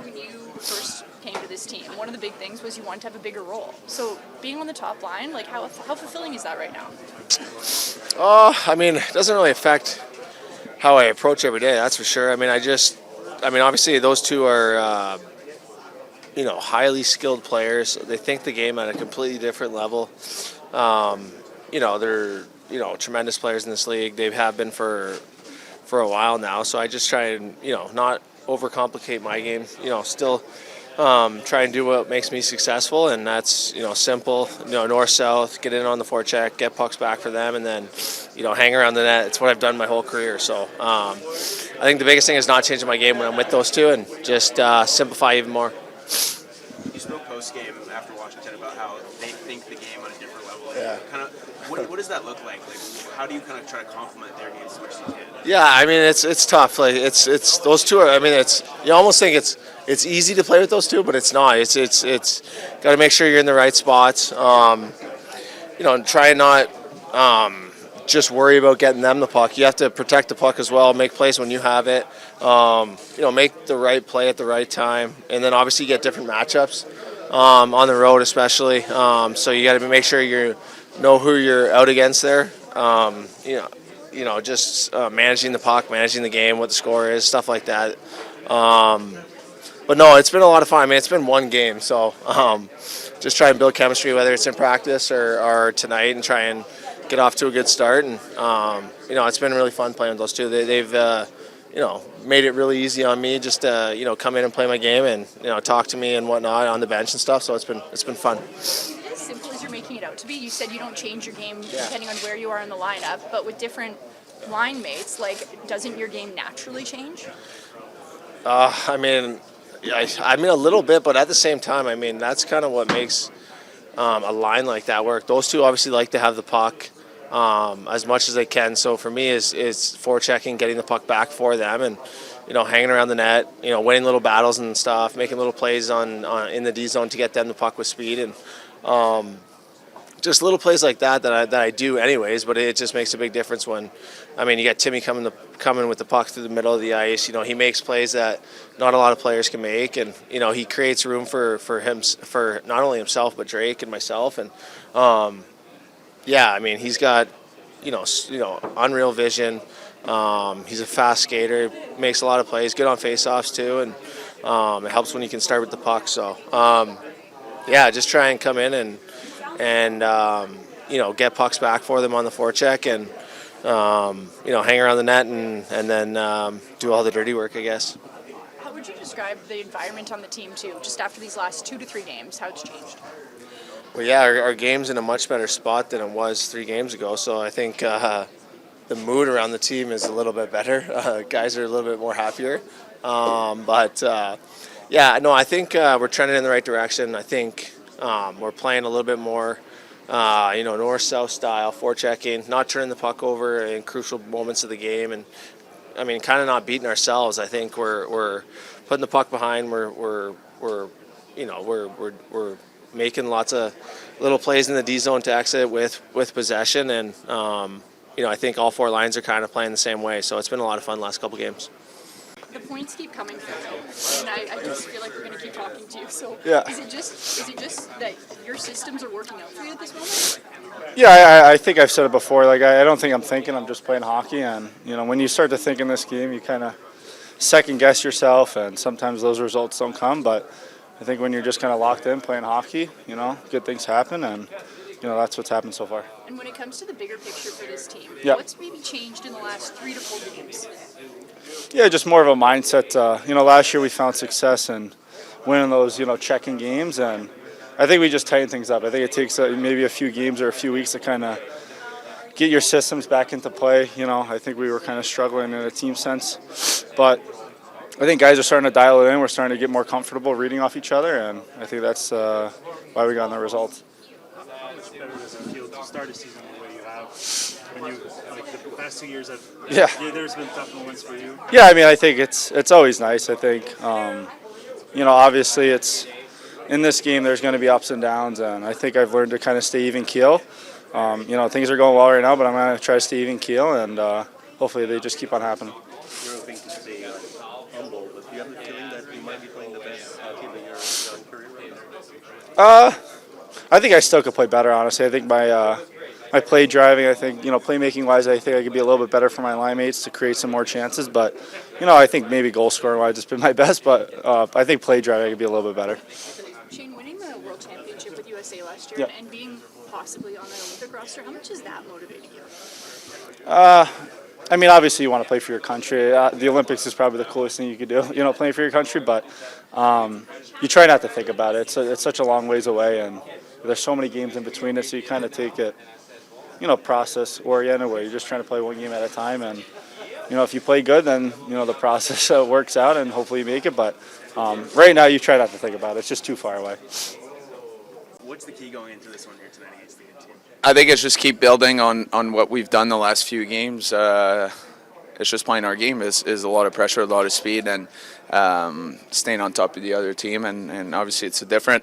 when you first came to this team, one of the big things was you wanted to have a bigger role. So being on the top line, like how fulfilling is that right now? I mean, it doesn't really affect how I approach every day, that's for sure. I mean, obviously those two are, highly skilled players. They think the game at a completely different level. They're, tremendous players in this league. They have been for a while now. So I just try and, not overcomplicate my game, still try and do what makes me successful, and that's simple, north-south, get in on the forecheck, get pucks back for them, and then hang around the net. It's what I've done my whole career. So I think the biggest thing is not changing my game when I'm with those two, and just simplify even more. You spoke post-game after Washington about how they think the game on a different level. Yeah. Kind of, what does that look like? Like, how do you kind of try to complement their game as much as you can? Yeah, I mean it's tough. Like it's those two are. I mean you almost think it's easy to play with those two, but it's not. It's got to make sure you're in the right spots. And try and not just worry about getting them the puck. You have to protect the puck as well. Make plays when you have it. Make the right play at the right time, and then obviously get different matchups on the road, especially. So you got to make sure you know who you're out against there. Just managing the puck, managing the game, what the score is, stuff like that. But no, it's been a lot of fun. I mean, it's been one game, so just try and build chemistry, whether it's in practice or tonight, and try and get off to a good start. And it's been really fun playing with those two. They've made it really easy on me just to come in and play my game and talk to me and whatnot on the bench and stuff. So it's been fun. As simple as you're making it out to be. You said you don't change your game depending on where you are in the lineup, but with different line mates, like, doesn't your game naturally change? I mean a little bit, but at the same time, I mean, that's kind of what makes a line like that work. Those two obviously like to have the puck as much as they can. So for me, is forechecking, getting the puck back for them, and hanging around the net, winning little battles and stuff, making little plays on in the D zone to get them the puck with speed, and just little plays like that I do anyways. But it just makes a big difference when, you got Timmy coming with the puck through the middle of the ice. He makes plays that not a lot of players can make, and he creates room for not only himself but Drake and myself. And he's got unreal vision. He's a fast skater, makes a lot of plays, good on faceoffs too, and it helps when you can start with the puck. So just try and come in and get pucks back for them on the forecheck, and hang around the net and then do all the dirty work, I guess. How would you describe the environment on the team too, just after these last 2 to 3 games, how it's changed? Well, yeah, our game's in a much better spot than it was 3 games ago, so I think the mood around the team is a little bit better. Guys are a little bit more happier. I think we're trending in the right direction. I think we're playing a little bit more, north-south style, forechecking, not turning the puck over in crucial moments of the game, and kind of not beating ourselves. I think we're putting the puck behind. We're making lots of little plays in the D zone to exit with possession, and I think all 4 lines are kind of playing the same way. So it's been a lot of fun the last couple games. The points keep coming through, and I just feel like we're going to keep talking to you. So yeah. Is it just that your systems are working out for you at this moment? Yeah, I think I've said it before. Like, I don't think I'm thinking. I'm just playing hockey, and when you start to think in this game, you kind of second guess yourself, and sometimes those results don't come. But I think when you're just kind of locked in playing hockey, good things happen, and that's what's happened so far. And when it comes to the bigger picture for this team, what's maybe changed in the last 3 to 4 games? Yeah, just more of a mindset. Last year we found success in winning those, checking games, and I think we just tightened things up. I think it takes maybe a few games or a few weeks to kind of get your systems back into play. I think we were kind of struggling in a team sense, but I think guys are starting to dial it in. We're starting to get more comfortable reading off each other, and I think that's why we got the results. How much better does it feel to start a season the way you have? When you the past 2 years, there's been tough moments for you. Yeah, I think it's always nice. I think obviously it's in this game. There's going to be ups and downs, and I think I've learned to kind of stay even keel. Things are going well right now, but I'm going to try to stay even keel, and hopefully they just keep on happening. You're hoping to stay humble, but do you have the feeling that you might be playing the best hockey of your young career right now? I think I still could play better, honestly. I think my play driving, I think, playmaking wise, I think I could be a little bit better for my line mates to create some more chances. But, I think maybe goal scoring wise, it's been my best. But I think play driving, I could be a little bit better. Shane, winning the World Championship with USA last year and being possibly on the Olympic roster, how much has that motivated you? I mean, obviously you want to play for your country. The Olympics is probably the coolest thing you could do, playing for your country. But you try not to think about it. It's such a long ways away, and there's so many games in between it, so you kind of take it, process oriented, where you're just trying to play one game at a time. And, if you play good, then, the process works out, and hopefully you make it. But right now you try not to think about it. It's just too far away. What's the key going into this one here tonight against the good team? I think it's just keep building on what we've done the last few games. It's just playing our game is a lot of pressure, a lot of speed, and staying on top of the other team. And obviously it's a different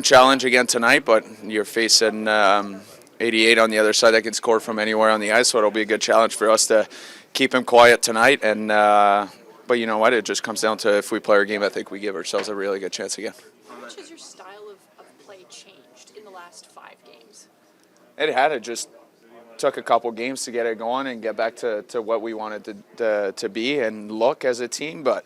challenge again tonight, but you're facing 88 on the other side that can score from anywhere on the ice, so it'll be a good challenge for us to keep him quiet tonight. And but you know what? It just comes down to if we play our game, I think we give ourselves a really good chance again. How much has your style of play changed in the last 5 games? It had. It just took a couple games to get it going and get back to what we wanted to be and look as a team. But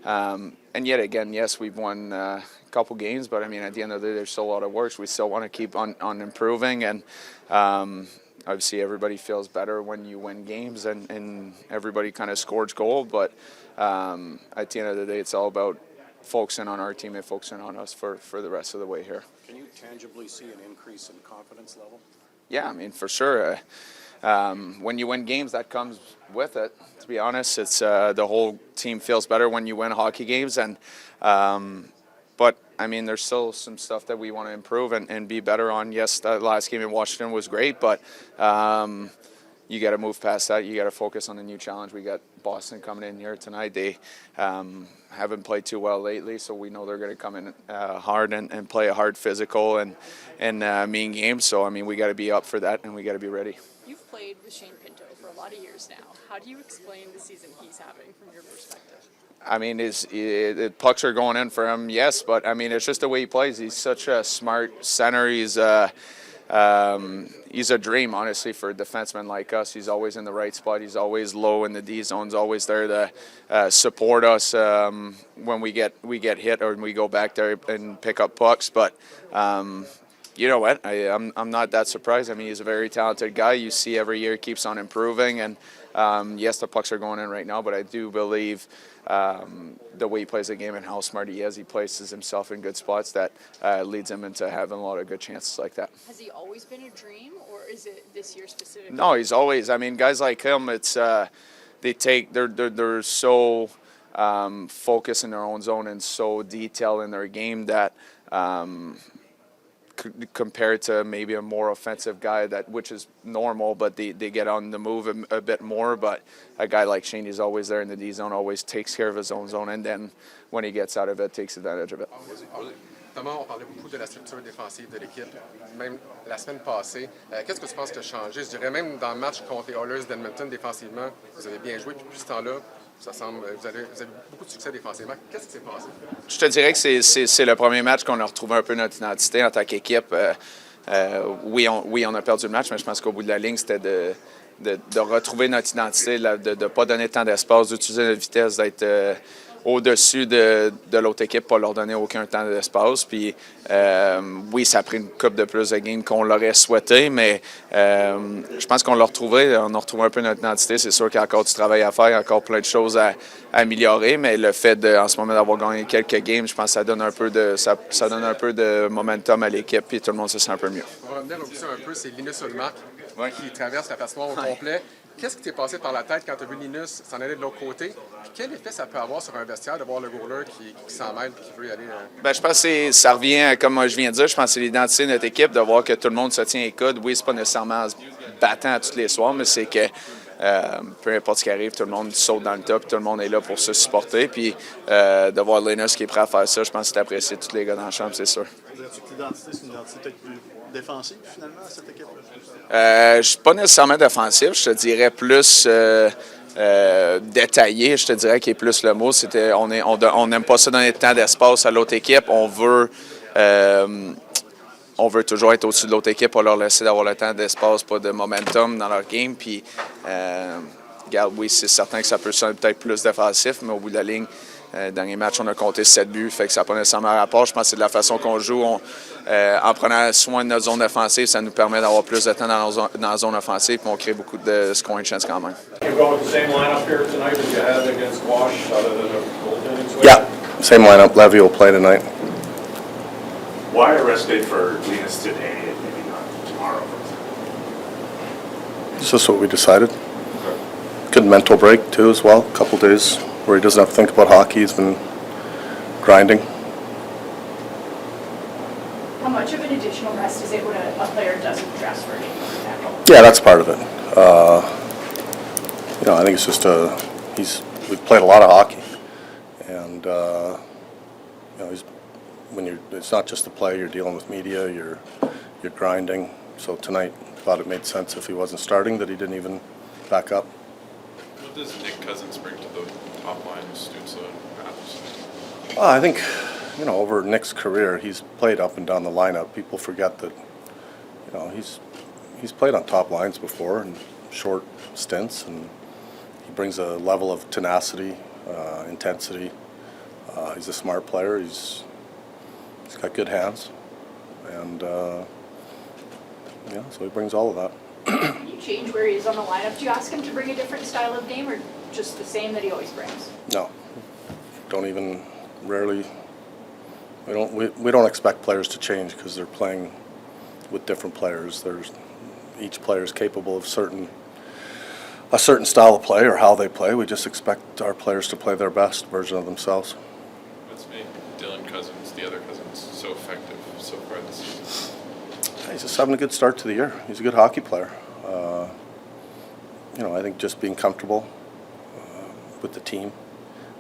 and yet again, yes, we've won a couple games, but I mean, at the end of the day, there's still a lot of work. We still want to keep on improving, and obviously everybody feels better when you win games, and everybody kind of scores goal. But at the end of the day, it's all about focusing on our team and focusing on us for the rest of the way here. Can you tangibly see an increase in confidence level? Yeah, I mean, for sure. When you win games, that comes with it. To be honest, it's the whole team feels better when you win hockey games, and but I mean, there's still some stuff that we want to improve and be better on. Yes, that last game in Washington was great, but you got to move past that. You got to focus on the new challenge. We got Boston coming in here tonight. They haven't played too well lately, so we know they're going to come in hard and play a hard physical and mean game. So, I mean, we got to be up for that, and we got to be ready. You've played with Shane Pinto for a lot of years now. How do you explain the season he's having from your perspective? I mean, the pucks are going in for him, yes, but I mean, it's just the way he plays. He's such a smart center. He's a dream, honestly, for a defenseman like us. He's always in the right spot. He's always low in the D zones, always there to support us when we get hit or when we go back there and pick up pucks. But you know what? I'm not that surprised. I mean, he's a very talented guy. You see every year he keeps on improving. And yes, the pucks are going in right now, but I do believe the way he plays the game and how smart he is, he places himself in good spots that leads him into having a lot of good chances like that. Has he always been a dream, or is it this year specifically? No, he's always. I mean, guys like him, it's they're so focused in their own zone and so detailed in their game that compared to maybe a more offensive guy which is normal, but they get on the move a bit more. But a guy like Shane, he's always there in the D zone, always takes care of his own zone, and then when he gets out of it, takes advantage of it. Thomas, on parlait beaucoup de la structure défensive de l'équipe, même la semaine passée. Qu'est-ce que tu penses qui a changé? Je dirais même dans le match contre les Oilers d'Edmonton, défensivement, vous avez bien joué, puis depuis ce temps-là, ça semble, vous avez beaucoup de succès défensivement. Qu'est-ce qui s'est passé? Je te dirais que c'est le premier match qu'on a retrouvé un peu notre identité en tant qu'équipe. Oui, on a perdu le match, mais je pense qu'au bout de la ligne, c'était de retrouver notre identité, de ne pas donner tant d'espace, d'utiliser notre vitesse, d'être au-dessus de l'autre équipe, pas leur donner aucun temps d'espace. Puis oui, ça a pris une coupe de plus de games qu'on l'aurait souhaité, mais je pense qu'on l'a retrouvé. On a retrouvé un peu notre identité. C'est sûr qu'il y a encore du travail à faire, encore plein de choses à améliorer, mais le fait en ce moment d'avoir gagné quelques games, je pense que ça donne un peu de momentum à l'équipe, puis tout le monde se sent un peu mieux. On va revenir un peu, c'est Linus Ullmark qui traverse la patinoire au complet. Qu'est-ce qui t'est passé par la tête quand tu as vu Linus s'en aller de l'autre côté? Puis quel effet ça peut avoir sur un vestiaire de voir le goaler qui s'en mêle et qui veut y aller? Ben, je pense que ça revient, comme je viens de dire, je pense que c'est l'identité de notre équipe, de voir que tout le monde se tient les coudes. Oui, c'est pas nécessairement en se battant tous les soirs, mais c'est que peu importe ce qui arrive, tout le monde saute dans le top, tout le monde est là pour se supporter. Puis de voir Linus qui est prêt à faire ça, je pense que c'est apprécié de tous les gars dans la chambre, c'est sûr. Dirais-tu que l'identité, c'est une identité peut-être plus défensive, finalement, à cette équipe-là? Je ne suis pas nécessairement défensif, je te dirais plus détaillé, je te dirais, qui est plus le mot. On n'aime pas ça donner de temps d'espace à l'autre équipe. On veut toujours être au-dessus de l'autre équipe pour leur laisser d'avoir le temps d'espace, pas de momentum dans leur game. Puis, regarde, oui, c'est certain que ça peut sonner peut-être plus défensif, mais au bout de la ligne, dernier match, on a compté 7 buts, fait que ça n'a pas nécessairement rapport. Je pense que c'est de la façon qu'on joue. En prenant soin de notre zone offensive, ça nous permet d'avoir plus de temps dans la zone offensive, puis on crée beaucoup de scoring chance quand même. Yeah, same lineup. Levy will play tonight. Why a rest day for Linus today and maybe not tomorrow? It's just what we decided. Good mental break too as well. A couple days where he doesn't have to think about hockey. He's been grinding. How much of an additional rest is it when a player doesn't dress for a game, for example? Yeah, that's part of it. I think it's just we've played a lot of hockey, and it's not just the play. You're dealing with media. You're grinding. So tonight, thought it made sense if he wasn't starting that he didn't even back up. What does Nick Cousins bring to the top line of Stützle and Matheson? Well, I think, over Nick's career, he's played up and down the lineup. People forget that, he's played on top lines before in short stints, and he brings a level of tenacity, intensity. He's a smart player. He's got good hands, and so he brings all of that. Can you change where he is on the lineup? Do you ask him to bring a different style of game, or just the same that he always brings? No, don't even rarely. We don't expect players to change because they're playing with different players. Each player is capable of a certain style of play or how they play. We just expect our players to play their best version of themselves. What's made Dylan Cousins, the other Cousins, so effective so far this season? He's just having a good start to the year. He's a good hockey player. I think just being comfortable with the team,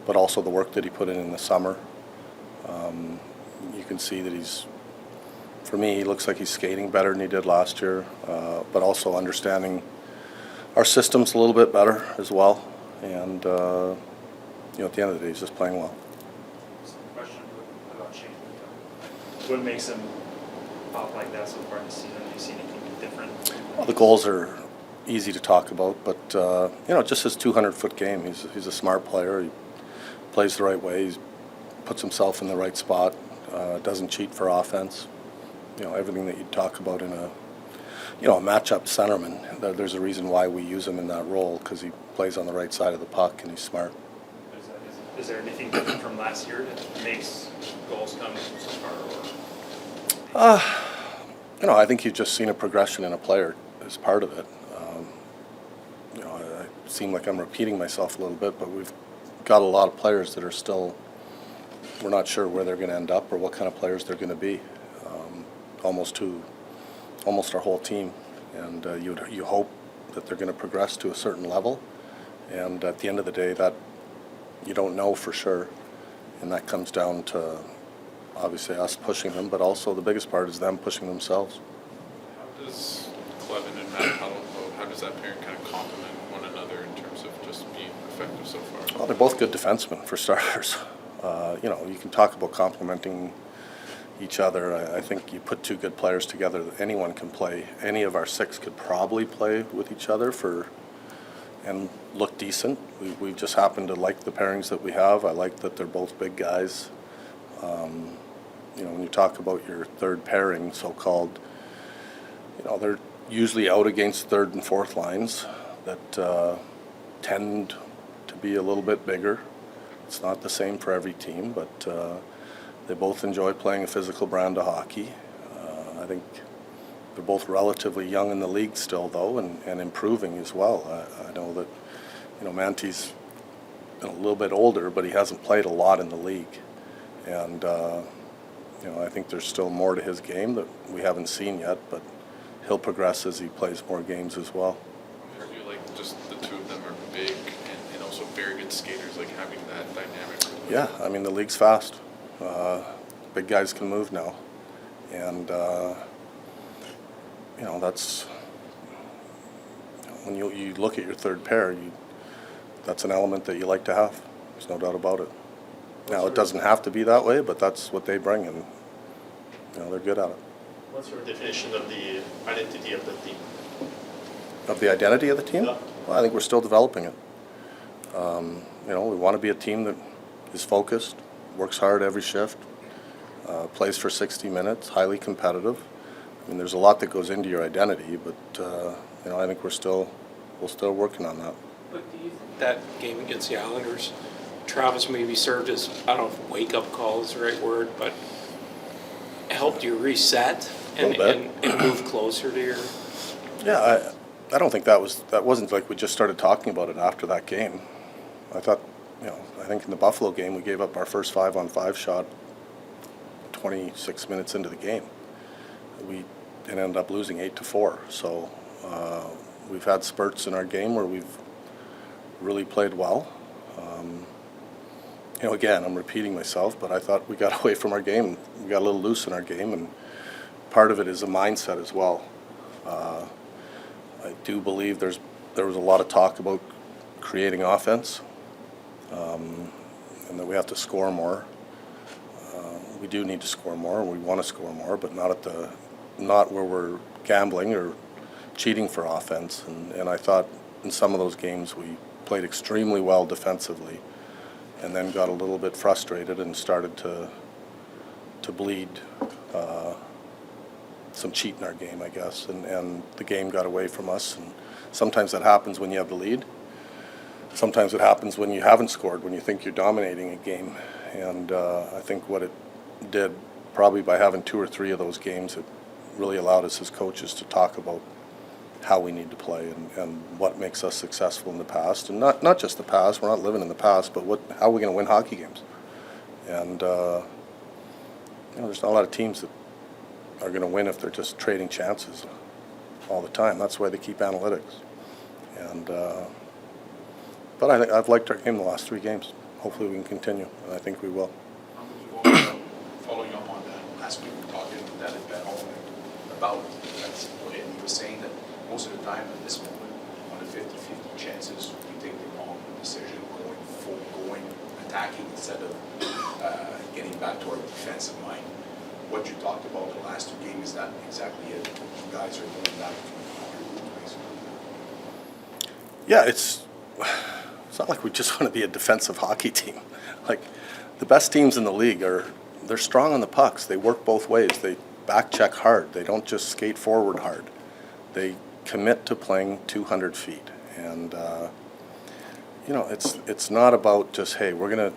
but also the work that he put in the summer. You can see that for me, he looks like he's skating better than he did last year, but also understanding our systems a little bit better as well. And, at the end of the day, he's just playing well. Question about Shane. What makes him pop like that so far this season? Have you seen anything different? Well, the goals are easy to talk about, but, just his 200-foot game. He's a smart player. He plays the right way. He puts himself in the right spot. Doesn't cheat for offense. Everything that you'd talk about in a matchup centerman. There's a reason why we use him in that role, because he plays on the right side of the puck and he's smart. Is there anything different from last year that makes goals come so far? I think you've just seen a progression in a player as part of it. I seem like I'm repeating myself a little bit, but we've got a lot of players that are still, we're not sure where they're going to end up or what kind of players they're going to be. Almost our whole team, and you hope that they're going to progress to a certain level, and at the end of the day, that you don't know for sure, and that comes down to obviously us pushing them, but also the biggest part is them pushing themselves. How does Clevin and Matt Palo, how does that pairing kind of complement one another in terms of just being effective so far? Well, they're both good defensemen for starters. You can talk about complementing each other. I think you put two good players together, anyone can play. Any of our six could probably play with each other and look decent. We just happen to like the pairings that we have. I like that they're both big guys. When you talk about your third pairing, so-called, they're usually out against third and fourth lines that tend to be a little bit bigger. It's not the same for every team, but they both enjoy playing a physical brand of hockey. I think they're both relatively young in the league still, though, and improving as well. I know that, Manty's a little bit older, but he hasn't played a lot in the league. And, I think there's still more to his game that we haven't seen yet, but he'll progress as he plays more games as well. I heard you like just the two of them are big and also very good skaters, like having that dynamic. Yeah, the league's fast. Big guys can move now, and that's when you look at your third pair. that's an element that you like to have. There's no doubt about it. Now, it doesn't have to be that way, but that's what they bring, and they're good at it. What's your definition of the identity of the team? Of the identity of the team? Yeah. Well, I think we're still developing it. We want to be a team that is focused, works hard every shift, plays for 60 minutes, highly competitive. I mean, there's a lot that goes into your identity, but I think we're still working on that. But do you think that game against the Islanders, Travis maybe served as, I don't know if wake-up call is the right word, but helped you reset and move closer to your... Yeah, I don't think that wasn't like we just started talking about it after that game. I thought, I think in the Buffalo game we gave up our first 5-on-5 shot 26 minutes into the game. We ended up losing 8-4. So we've had spurts in our game where we've really played well. Again, I'm repeating myself, but I thought we got away from our game. We got a little loose in our game, and part of it is a mindset as well. I do believe there was a lot of talk about creating offense, and that we have to score more. We do need to score more, and we want to score more, but not where we're gambling or cheating for offense. And I thought in some of those games we played extremely well defensively, and then got a little bit frustrated and started to bleed some cheat in our game, I guess, and the game got away from us. And sometimes that happens when you have the lead. Sometimes it happens when you haven't scored, when you think you're dominating a game. And I think what it did, probably by having 2 or 3 of those games, it really allowed us as coaches to talk about how we need to play and what makes us successful in the past. And not just the past, we're not living in the past, but how are we going to win hockey games? And there's not a lot of teams that are going to win if they're just trading chances all the time. That's why they keep analytics. And but I think I've liked our game the last 3 games. Hopefully we can continue, and I think we will. Following up on that, last week we were talking that at home about that, and he was saying that most of the time at this moment, on the 50-50 chances, we take the wrong decision, going attacking instead of getting back to our defensive mind. What you talked about the last 2 games, is that exactly it? You guys are going back to your roots, basically. Yeah, it's not like we just want to be a defensive hockey team. Like, the best teams in the league they're strong on the pucks. They work both ways. They back check hard. They don't just skate forward hard. They commit to playing 200 feet. And it's not about just, hey, we're gonna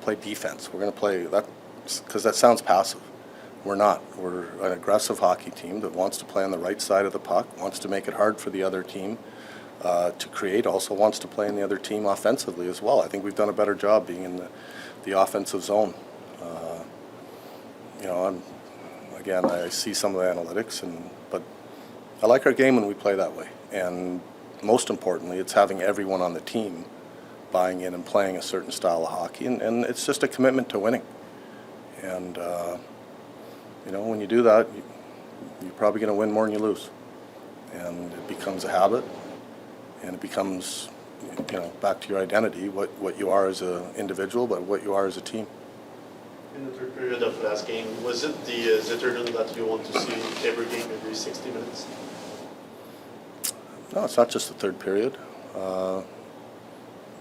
play defense. We're gonna play that, because that sounds passive. We're not. We're an aggressive hockey team that wants to play on the right side of the puck, wants to make it hard for the other team to create, also wants to play in the other team offensively as well. I think we've done a better job being in the offensive zone. I see some of the analytics, but I like our game when we play that way. And most importantly, it's having everyone on the team buying in and playing a certain style of hockey, and it's just a commitment to winning. And when you do that, you're probably going to win more than you lose. And it becomes a habit, and it becomes, back to your identity, what you are as an individual, but what you are as a team. In the third period of last game, was it the Zetterlund that you want to see every game, every 60 minutes? No, it's not just the third period.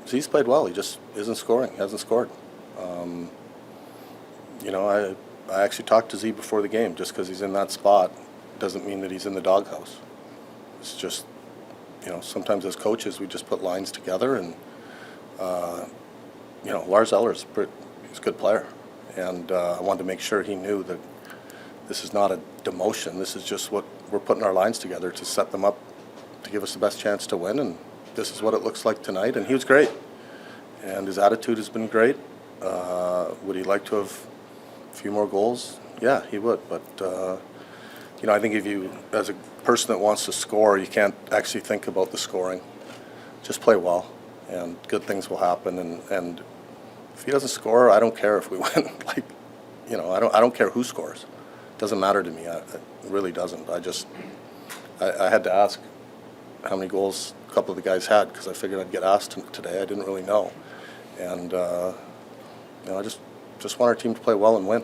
He's played well. He just isn't scoring, hasn't scored. I actually talked to Z before the game. Just because he's in that spot doesn't mean that he's in the doghouse. It's just, sometimes as coaches we just put lines together, and Lars Eller's he's a good player, and I wanted to make sure he knew that this is not a demotion. This is just what we're putting our lines together to set them up to give us the best chance to win, and this is what it looks like tonight. And he was great, and his attitude has been great. Would he like to have a few more goals? Yeah, he would, but I think if you, as a person that wants to score, you can't actually think about the scoring. Just play well, and good things will happen. And if he doesn't score, I don't care if we win. I don't care who scores. It doesn't matter to me. It really doesn't. I had to ask how many goals a couple of the guys had because I figured I'd get asked today. I didn't really know. And, I just want our team to play well and win.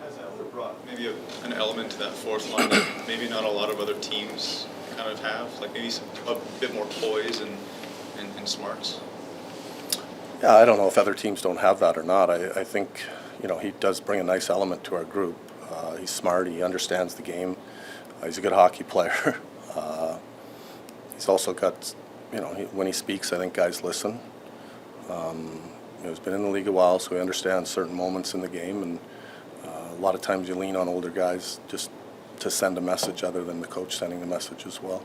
Has Elder brought maybe an element to that fourth line that maybe not a lot of other teams kind of have? Like maybe a bit more poise and smarts? Yeah, I don't know if other teams don't have that or not. I think, he does bring a nice element to our group. He's smart. He understands the game. He's a good hockey player. He's also got, when he speaks, I think guys listen. He's been in the league a while, so he understands certain moments in the game. And a lot of times you lean on older guys just to send a message other than the coach sending the message as well.